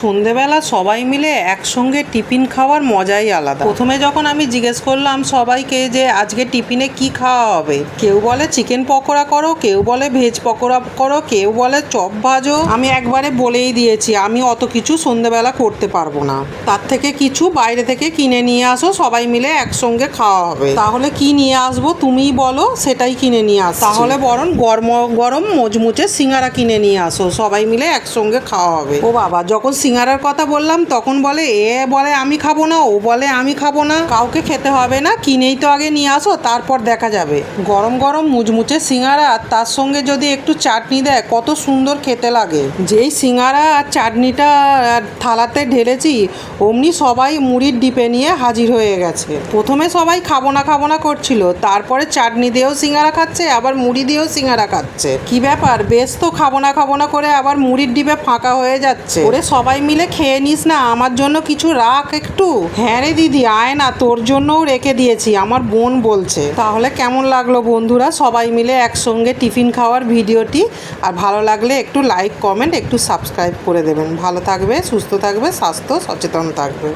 সন্ধেবেলা সবাই মিলে একসঙ্গে টিফিন খাওয়ার মজাই আলাদা। প্রথমে যখন আমি জিজ্ঞেস করলাম সবাইকে যে আজকে টিফিনে কি খাওয়া হবে, কেউ বলে চিকেন পকোড়া করো, কেউ বলে ভেজ পকোড়া করো, কেউ বলে চপ ভাজো। আমি একবারে বলেই দিয়েছি আমি অত কিছু সন্ধেবেলা করতে পারবো না, তার থেকে কিছু বাইরে থেকে কিনে নিয়ে আসো, সবাই মিলে একসঙ্গে খাওয়া হবে। তাহলে কি নিয়ে আসবো তুমিই বলো, সেটাই কিনে নিয়ে আসো। তাহলে বরং গরম গরম মুচমুচে সিঙ্গারা কিনে নিয়ে আসো, সবাই মিলে একসঙ্গে খাওয়া হবে। ও বাবা, যখন সিঙ্গারার কথা বললাম তখন বলে বলে আমি খাবো না, ও বলে আমি খাবো না। কাউকে খেতে হবে না, কিনেই তো আগে নিয়ে আসো, তারপর দেখা যাবে। গরম গরম মুচমুচে সিঙ্গারা, তার সঙ্গে যদি একটু চাটনি দেয় কত সুন্দর খেতে লাগে। যেই সিঙ্গারা আর চাটনিটা থালাতে ঢেলেছি অমনি সবাই মুড়ির ডিপে নিয়ে হাজির হয়ে গেছে। প্রথমে সবাই খাবো না করছিল, তারপরে চাটনি দিয়েও সিঙ্গারা খাচ্ছে, আবার মুড়ি দিয়েও সিঙ্গারা খাচ্ছে। কি ব্যাপার, বেশ তো খাবো না করে আবার মুড়ির ডিপে ফাঁকা হয়ে যাচ্ছে। ওরে সবাই মিলে খেয়ে নিস না, আমার জন্য কিছু রাখ একটু। হ্যাঁ রে দিদি, আয় না, তোর জন্যও রেখে দিয়েছি, আমার বোন বলছে। তাহলে কেমন লাগলো বন্ধুরা সবাই মিলে একসঙ্গে টিফিন খাওয়ার ভিডিওটি? আর ভালো লাগলে একটু লাইক কমেন্ট একটু সাবস্ক্রাইব করে দেবেন। ভালো থাকবে, সুস্থ থাকবে, স্বাস্থ্য সচেতন থাকবে।